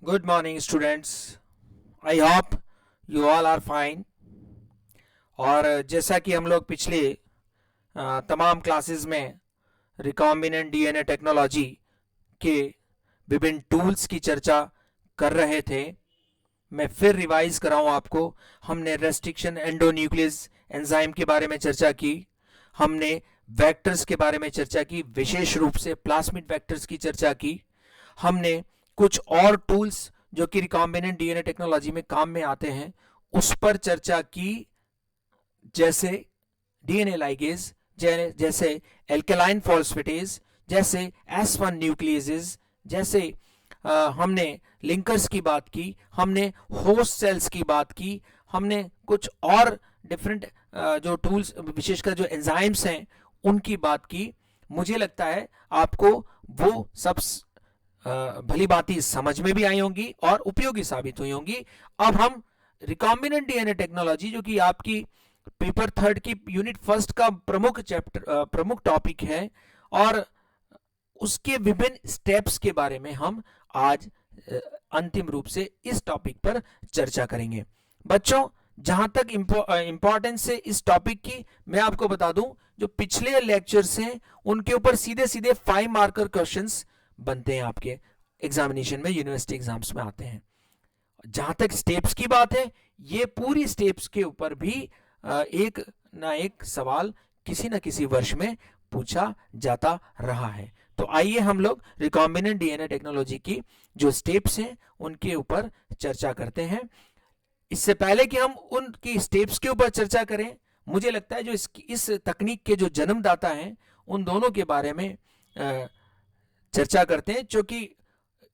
Good morning, students. I hope you all are fine. और जैसा कि हम लोग पिछले तमाम क्लासेस में रिकॉम्बिनेंट डीएनए टेक्नोलॉजी के विभिन्न टूल्स की चर्चा कर रहे थे, मैं फिर रिवाइज कराऊं आपको। हमने रेस्ट्रिक्शन एंडोन्यूक्लियस एंजाइम के बारे में चर्चा की, हमने वेक्टर्स के बारे में चर्चा की, विशेष रूप से प्लास्मिड वेक्टर्स की चर्चा की। हमने कुछ और टूल्स जो कि रिकॉम्बिनेंट डीएनए टेक्नोलॉजी में काम में आते हैं उस पर चर्चा की, जैसे डीएनए लाइगेज, जैसे एल्केलाइन फॉस्फेटेज, जैसे S1 न्यूक्लियसेस, जैसे हमने लिंकर्स की बात की, हमने होस्ट सेल्स की बात की, हमने कुछ और डिफरेंट जो टूल्स विशेषकर जो एंजाइम्स हैं उनकी बात की। मुझे लगता है आपको वो सब भली बातें समझ में भी आई होंगी और उपयोगी साबित हुई होंगी। अब हम रिकॉम्बिनेंट डीएनए टेक्नोलॉजी, जो कि आपकी पेपर 3 की यूनिट 1 का प्रमुख टॉपिक है, और उसके विभिन्न स्टेप्स के बारे में हम आज अंतिम रूप से इस टॉपिक पर चर्चा करेंगे। बच्चों, जहां तक इंपॉर्टेंस है इस टॉपिक की, मैं आपको बता दूं, जो पिछले लेक्चर्स हैं उनके ऊपर सीधे सीधे 5 मार्कर क्वेश्चंस बनते हैं, आपके एग्जामिनेशन में, यूनिवर्सिटी एग्जाम्स में आते हैं। जहां तक स्टेप्स की बात है, ये पूरी स्टेप्स के ऊपर भी एक ना एक सवाल किसी न किसी वर्ष में पूछा जाता रहा है। तो आइए हम लोग रिकॉम्बिनेंट डीएनए टेक्नोलॉजी की जो स्टेप्स हैं उनके ऊपर चर्चा करते हैं। इससे पहले कि हम उनकी स्टेप्स के ऊपर चर्चा करें, मुझे लगता है जो इस तकनीक के जो जन्मदाता हैं उन दोनों के बारे में चर्चा करते हैं, क्योंकि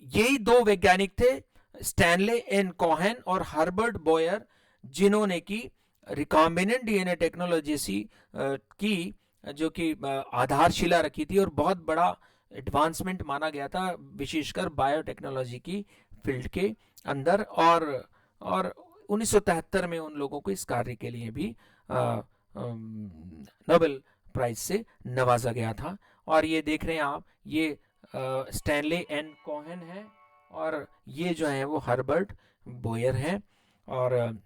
यही दो वैज्ञानिक थे, स्टैनले एन कोहेन और हर्बर्ट बोयर, जिन्होंने की रिकॉम्बिनेंट डीएनए टेक्नोलॉजी की जो कि आधारशिला रखी थी और बहुत बड़ा एडवांसमेंट माना गया था, विशेषकर बायोटेक्नोलॉजी की फील्ड के अंदर। और 1973 में उन लोगों को इस कार्य के लिए भी नोबेल प्राइज से नवाजा गया था। और ये देख रहे हैं आप, ये स्टैनले एन कोहेन है और ये जो है वो हर्बर्ट बोयर है। और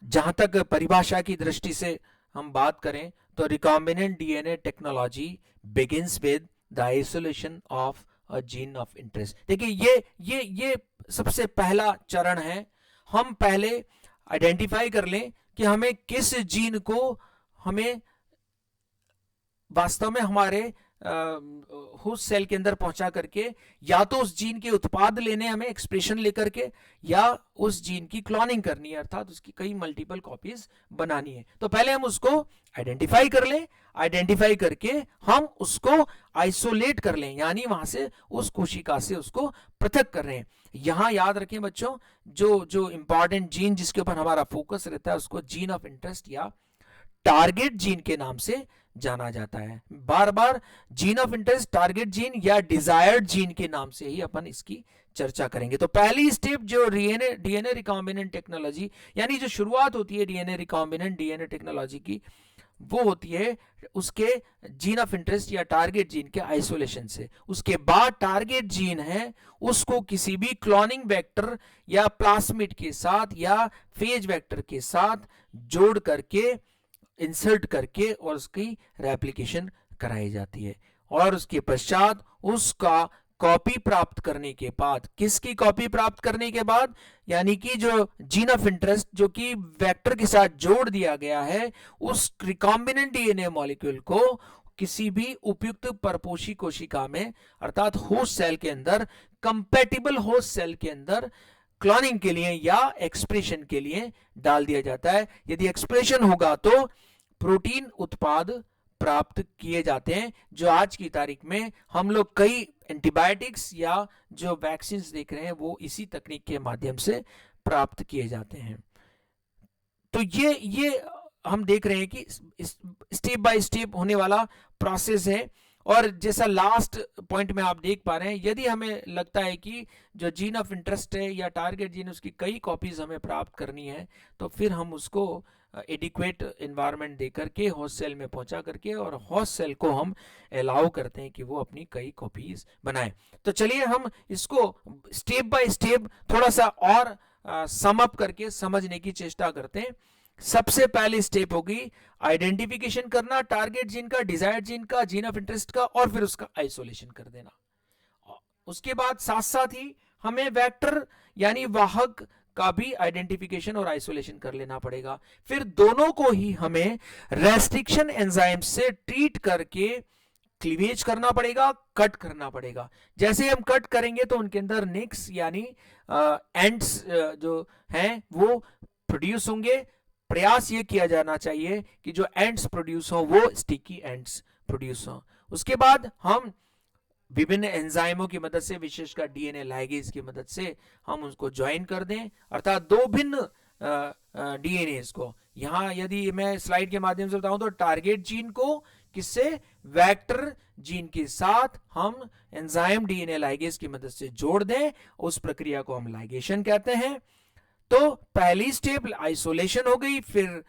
जहां तक परिभाषा की दृष्टि से हम बात करें तो recombinant DNA technology begins with the isolation of a gene of interest. देखिए, ये सबसे पहला चरण है। हम पहले आइडेंटिफाई कर लें कि हमें किस जीन को हमें वास्तव में हमारे होस्ट सेल के अंदर पहुंचा करके, या तो उस जीन के उत्पाद लेने हमें एक्सप्रेशन लेकर के, या उस जीन की क्लोनिंग करनी है, अर्थात उसकी कई मल्टीपल कॉपीज बनानी है। तो पहले हम उसको आइडेंटिफाई कर लें, आइडेंटिफाई करके हम उसको आइसोलेट कर लें, यानी वहां से उस कोशिका से उसको पृथक कर रहे हैं। यहां याद रखें बच्चों, जो इंपॉर्टेंट जीन जिसके ऊपर हमारा फोकस रहता है उसको जीन ऑफ इंटरेस्ट या टारगेट जीन के नाम से जाना जाता है। बार बार gene of interest, target gene या डिजायर्ड जीन के नाम से ही अपन इसकी चर्चा करेंगे। तो पहली स्टेप जो डीएनए रिकॉम्बिनेंट टेक्नोलॉजी, यानी जो शुरुआत होती है डीएनए रिकॉम्बिनेंट डीएनए टेक्नोलॉजी की, वो होती है उसके जीन ऑफ इंटरेस्ट या टारगेट जीन के आइसोलेशन से। उसके बाद टारगेट जीन है उसको किसी भी क्लोनिंग वेक्टर या प्लास्मिड के साथ या फेज वेक्टर के साथ जोड़ करके, इंसर्ट करके, और उसकी रेप्लिकेशन कराई जाती है। और उसके पश्चात उसका कॉपी प्राप्त करने के बाद, किसकी कॉपी प्राप्त करने के बाद, यानी कि जो जीन ऑफ इंटरेस्ट जो कि वेक्टर के साथ जोड़ दिया गया है, उस रिकॉम्बिनेंट डीएनए मॉलिक्यूल को किसी भी उपयुक्त परपोषी कोशिका में, अर्थात होस्ट सेल के अंदर, कंपैटिबल होस्ट सेल के अंदर क्लोनिंग के लिए या एक्सप्रेशन के लिए डाल दिया जाता है। यदि एक्सप्रेशन होगा तो प्रोटीन उत्पाद प्राप्त किए जाते हैं, जो आज की तारीख में हम लोग कई एंटीबायोटिक्स या जो वैक्सीन देख रहे हैं वो इसी तकनीक के माध्यम से प्राप्त किए जाते हैं। तो ये हम देख रहे हैं कि स्टेप बाय स्टेप होने वाला प्रोसेस है। और जैसा लास्ट पॉइंट में आप देख पा रहे हैं, यदि हमें लगता है कि जो जीन ऑफ इंटरेस्ट है या टारगेट जीन, उसकी कई कॉपीज हमें प्राप्त करनी है, तो फिर हम उसको एडिक्वेट इन्वायरमेंट दे करके होस्ट सेल में पहुंचा करके और होस्ट सेल को हम अलाउ करते हैं कि वो अपनी कई कॉपीज बनाए। तो चलिए हम इसको स्टेप बाय स्टेप थोड़ा सा और सम अप करके समझने की चेष्टा करते हैं। सबसे पहली स्टेप होगी आइडेंटिफिकेशन करना टारगेट जीन का, डिजायर्ड जीन का, जीन ऑफ इंटरेस्ट का, और फिर उसका आइसोलेशन कर देना। उसके बाद साथ साथ ही हमें वेक्टर यानी वाहक का भी आइडेंटिफिकेशन और आइसोलेशन कर लेना पड़ेगा। फिर दोनों को ही हमें रेस्ट्रिक्शन एंजाइम से ट्रीट करके क्लीवेज करना पड़ेगा, कट करना पड़ेगा। जैसे हम कट करेंगे तो उनके अंदर निक्स यानी एंड्स जो हैं वो प्रोड्यूस होंगे। प्रयास ये किया जाना चाहिए कि जो एंड्स प्रोड्यूस हो वो स्टिकी एंड्स प्रोड्यूस हो। उसके बाद हम विभिन्न एंजाइमों की मदद से, विशेषकर डीएनए लाइगेज की मदद से हम उसको ज्वाइन कर दें, अर्थात दो भिन्न डीएनए को। यहां यदि मैं स्लाइड के माध्यम से बताऊं तो टारगेट जीन को किससे, वेक्टर जीन के साथ हम एंजाइम डीएनए लाइगेज की मदद से जोड़ दें, उस प्रक्रिया को हम लाइगेशन कहते हैं। तो पहली स्टेप आइसोलेशन हो गई, फिर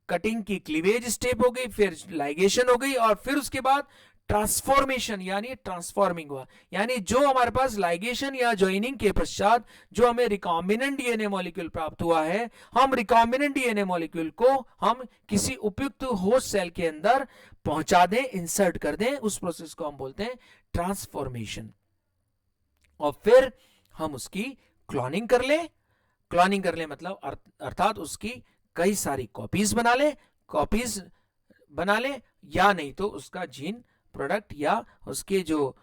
कटिंग की क्लीवेज स्टेप हो गई, फिर लाइगेशन हो गई, और फिर उसके बाद ट्रांसफॉर्मेशन यानी ट्रांसफॉर्मिंग हुआ। यानी जो हमारे पास लाइगेशन या ज्वाइनिंग के पश्चात जो हमें रिकॉम्बिनेंट डीएनए मॉलिक्यूल प्राप्त हुआ है, हम रिकॉम्बिनेंट डीएनए मॉलिक्यूल को हम किसी उपयुक्त होस्ट सेल के अंदर पहुंचा दें, इंसर्ट कर दें। उस प्रोसेस को हम बोलते हैं ट्रांसफॉर्मेशन। और फिर हम उसकी क्लोनिंग कर लें। क्लोनिंग कर ले मतलब अर्थात उसकी कई सारी कॉपीज बना ले, या नहीं तो उसका जीन प्रोडक्ट या उसके जो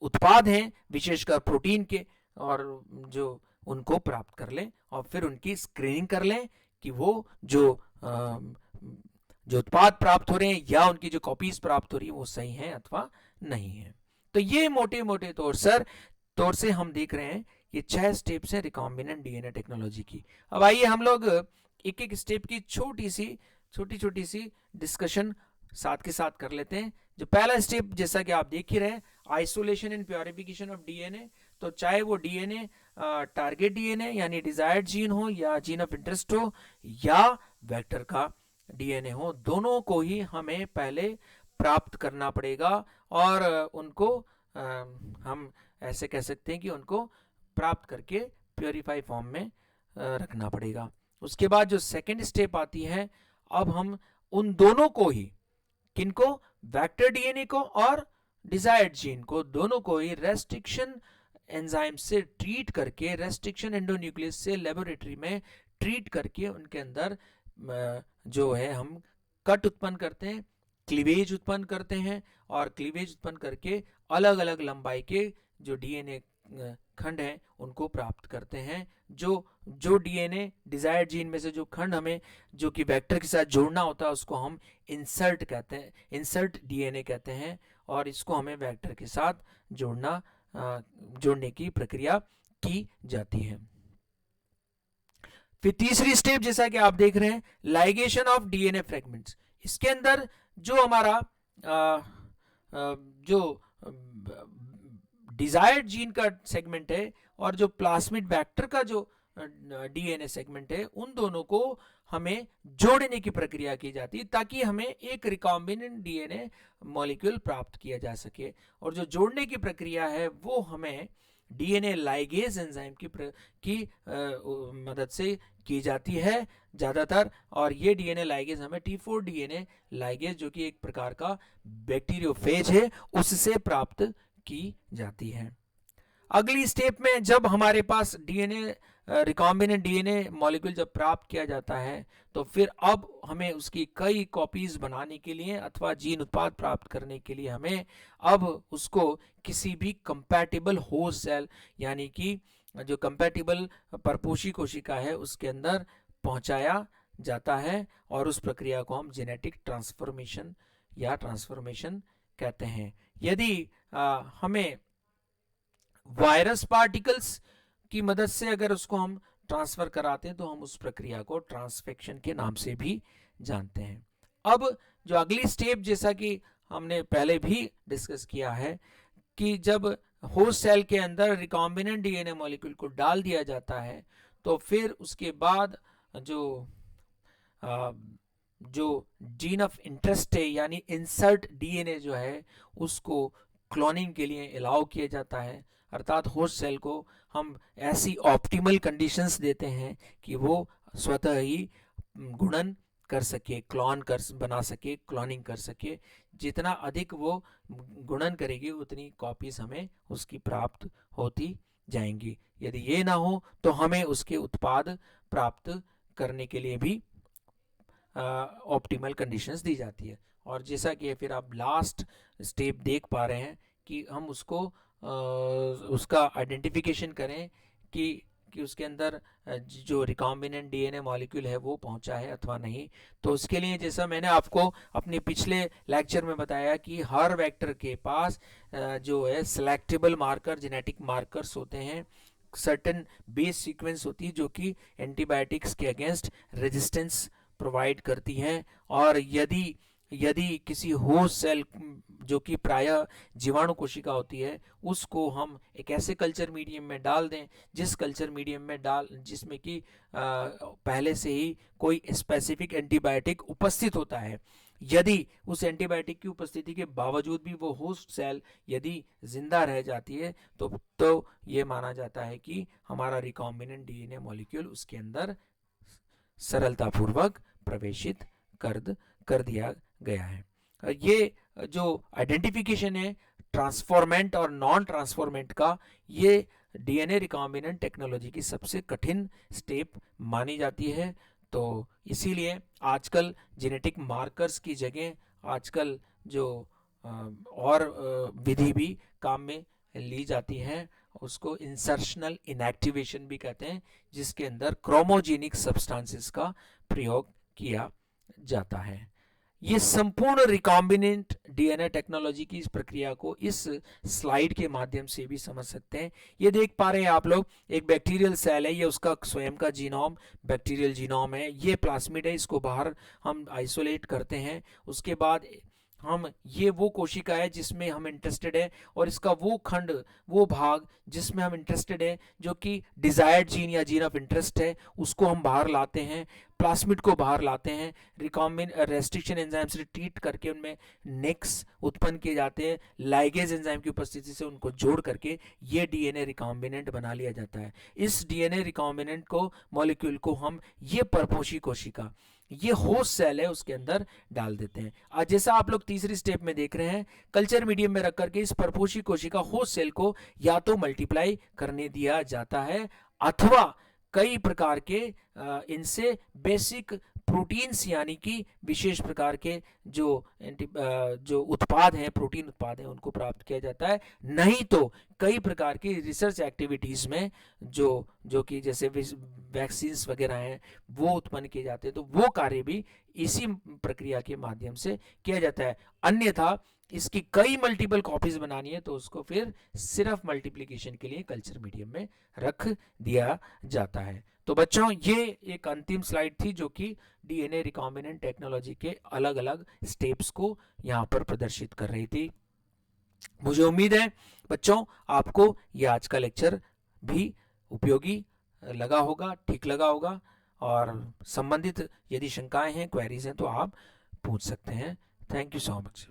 उत्पाद हैं विशेषकर प्रोटीन के, और जो उनको प्राप्त कर लें, और फिर उनकी स्क्रीनिंग कर लें कि वो जो उत्पाद प्राप्त हो रहे हैं या उनकी जो कॉपीज प्राप्त हो रही है वो सही हैं अथवा नहीं है। तो ये मोटे मोटे तौर से हम देख रहे हैं ये 6 स्टेप्स हैं रिकॉम्बिनेंट डीएनए टेक्नोलॉजी की। अब आइए हम लोग एक एक स्टेप की छोटी सी डिस्कशन साथ के साथ कर लेते हैं। जो पहला स्टेप जैसा कि आप देख ही रहे हैं, isolation and purification of DNA. तो चाहे वो डीएनए टारगेट डीएनए यानी डिजायर्ड जीन हो, या जीन ऑफ इंटरेस्ट हो, या वेक्टर का डीएनए हो, दोनों को ही हमें पहले प्राप्त करना पड़ेगा, और उनको हम ऐसे कह सकते हैं कि उनको प्राप्त करके प्योरीफाई फॉर्म में रखना पड़ेगा। उसके बाद जो सेकेंड स्टेप आती है, अब हम उन दोनों को ही, किनको, वेक्टर डीएनए को और डिजायर्ड जीन को, दोनों को ही रेस्ट्रिक्शन एंजाइम से ट्रीट करके, रेस्ट्रिक्शन एंडोन्यूक्लियस से लेबोरेटरी में ट्रीट करके उनके अंदर जो है हम कट उत्पन्न करते हैं, क्लीवेज उत्पन्न करते हैं, और क्लीवेज उत्पन्न करके अलग अलग लंबाई के जो डीएनए खंड हैं उनको प्राप्त करते हैं। जो डीएनए डिजायर्ड जीन में से जो खंड हमें जो कि वेक्टर के साथ जोड़ना होता है उसको हम इंसर्ट कहते हैं, इंसर्ट डीएनए कहते हैं, और इसको हमें वेक्टर के साथ जोड़ने की प्रक्रिया की जाती है। फिर तीसरी स्टेप जैसा कि आप देख रहे हैं, लाइगेशन ऑफ डीएनए फ्रेगमेंट्स। इसके अंदर जो हमारा जो डिजायर्ड जीन का सेगमेंट है और जो प्लास्मिड वेक्टर का जो डीएनए सेगमेंट है, उन दोनों को हमें जोड़ने की प्रक्रिया की जाती है ताकि हमें एक रिकॉम्बिनेंट डीएनए मॉलिक्यूल प्राप्त किया जा सके। और जो जोड़ने की प्रक्रिया है वो हमें डीएनए लाइगेज एंजाइम की मदद से की जाती है ज़्यादातर, और ये डीएनए लाइगेज हमें T4 डीएनए लाइगेज जो कि एक प्रकार का बैक्टीरियोफेज है उससे प्राप्त की जाती है। अगली स्टेप में जब हमारे पास डीएनए रिकॉम्बिनेंट डीएनए मॉलिक्यूल जब प्राप्त किया जाता है तो फिर अब हमें उसकी कई कॉपीज बनाने के लिए अथवा जीन उत्पाद प्राप्त करने के लिए हमें अब उसको किसी भी कंपैटिबल होस्ट सेल यानी कि जो कंपैटिबल परपोषी कोशिका है उसके अंदर पहुंचाया जाता है, और उस प्रक्रिया को हम जेनेटिक ट्रांसफॉर्मेशन या ट्रांसफॉर्मेशन कहते हैं। यदि हमें वायरस पार्टिकल्स की मदद से अगर उसको हम ट्रांसफर कराते हैं तो हम उस प्रक्रिया को ट्रांसफेक्शन के नाम से भी जानते हैं। अब जो अगली स्टेप जैसा कि हमने पहले भी डिस्कस किया है कि जब होस्ट सेल के अंदर रिकॉम्बिनेंट डीएनए मॉलिक्यूल को डाल दिया जाता है तो फिर उसके बाद जो जो जीन ऑफ इंटरेस्ट है यानी इंसर्ट डीएनए जो है उसको क्लोनिंग के लिए अलाउ किया जाता है, अर्थात होस्ट सेल को हम ऐसी ऑप्टिमल कंडीशंस देते हैं कि वो स्वतः ही गुणन कर सके, बना सके, क्लोनिंग कर सके। जितना अधिक वो गुणन करेगी उतनी कॉपीज हमें उसकी प्राप्त होती जाएंगी। यदि ये ना हो तो हमें उसके उत्पाद प्राप्त करने के लिए भी ऑप्टिमल कंडीशंस दी जाती है। और जैसा कि फिर आप लास्ट स्टेप देख पा रहे हैं कि हम उसको उसका आइडेंटिफिकेशन करें कि उसके अंदर जो रिकॉम्बिनेंट डीएनए मॉलिक्यूल है वो पहुंचा है अथवा नहीं। तो उसके लिए जैसा मैंने आपको अपने पिछले लेक्चर में बताया कि हर वेक्टर के पास जो है सिलेक्टेबल मार्कर, जेनेटिक मार्कर्स होते हैं, सर्टेन बेस सीक्वेंस होती है जो कि एंटीबायोटिक्स के अगेंस्ट रेजिस्टेंस प्रोवाइड करती हैं। और यदि किसी होस्ट सेल जो कि प्रायः जीवाणु कोशिका होती है उसको हम एक ऐसे कल्चर मीडियम में डाल दें जिसमें कि पहले से ही कोई स्पेसिफिक एंटीबायोटिक उपस्थित होता है, यदि उस एंटीबायोटिक की उपस्थिति के बावजूद भी वो होस्ट सेल यदि जिंदा रह जाती है तो ये माना जाता है कि हमारा रिकॉम्बिनेंट डीएनए मॉलिक्यूल उसके अंदर सरलतापूर्वक प्रवेशित कर दिया गया है। ये जो आइडेंटिफिकेशन है ट्रांसफॉर्मेंट और नॉन ट्रांसफॉर्मेंट का, ये डीएनए रिकॉम्बिनेंट टेक्नोलॉजी की सबसे कठिन स्टेप मानी जाती है। तो इसीलिए आजकल जेनेटिक मार्कर्स की जगह आजकल जो और विधि भी काम में ली जाती है, उसको इंसर्शनल इनएक्टिवेशन भी कहते हैं, जिसके अंदर क्रोमोजेनिक सब्सटेंसेस का प्रयोग किया जाता है। ये संपूर्ण रिकॉम्बिनेंट डीएनए टेक्नोलॉजी की इस प्रक्रिया को इस स्लाइड के माध्यम से भी समझ सकते हैं। ये देख पा रहे हैं आप लोग, एक बैक्टीरियल सेल है, ये उसका स्वयं का जीनोम बैक्टीरियल जीनोम है, ये प्लास्मिड है, इसको बाहर हम आइसोलेट करते हैं। उसके बाद हम ये वो कोशिका है जिसमें हम इंटरेस्टेड है और इसका वो खंड, वो भाग जिसमें हम इंटरेस्टेड है जो कि डिजायर्ड जीन या जीन ऑफ इंटरेस्ट है, उसको हम बाहर लाते हैं, प्लास्मिड को बाहर लाते हैं, रिकॉम्बिन रेस्ट्रिक्शन एंजाइम से ट्रीट करके उनमें नेक्स उत्पन्न किए जाते हैं, लाइगेज एंजाइम की उपस्थिति से उनको जोड़ करके ये डीएनए रिकॉम्बिनेंट बना लिया जाता है। इस डीएनए रिकॉम्बिनेंट को मॉलिक्यूल को हम ये परपोषी कोशिका, ये होस्ट सेल है, उसके अंदर डाल देते हैं। आज जैसा आप लोग तीसरी स्टेप में देख रहे हैं, कल्चर मीडियम में रख करके इस परपोषी कोशिका होस्ट सेल को या तो मल्टीप्लाई करने दिया जाता है अथवा कई प्रकार के इनसे बेसिक प्रोटीन्स यानी कि विशेष प्रकार के जो उत्पाद हैं, प्रोटीन उत्पाद हैं, उनको प्राप्त किया जाता है। नहीं तो कई प्रकार की रिसर्च एक्टिविटीज में जो कि जैसे वैक्सीन्स वगैरह हैं वो उत्पन्न किए जाते हैं, तो वो कार्य भी इसी प्रक्रिया के माध्यम से किया जाता है। अन्यथा इसकी कई मल्टीपल कॉपीज बनानी है तो उसको फिर सिर्फ मल्टीप्लिकेशन के लिए कल्चर मीडियम में रख दिया जाता है। तो बच्चों, ये एक अंतिम स्लाइड थी जो कि डीएनए रिकॉम्बिनेंट टेक्नोलॉजी के अलग अलग स्टेप्स को यहाँ पर प्रदर्शित कर रही थी। मुझे उम्मीद है बच्चों आपको ये आज का लेक्चर भी उपयोगी लगा होगा, ठीक लगा होगा, और संबंधित यदि शंकाएं हैं, क्वेरीज हैं तो आप पूछ सकते हैं। Thank you so much.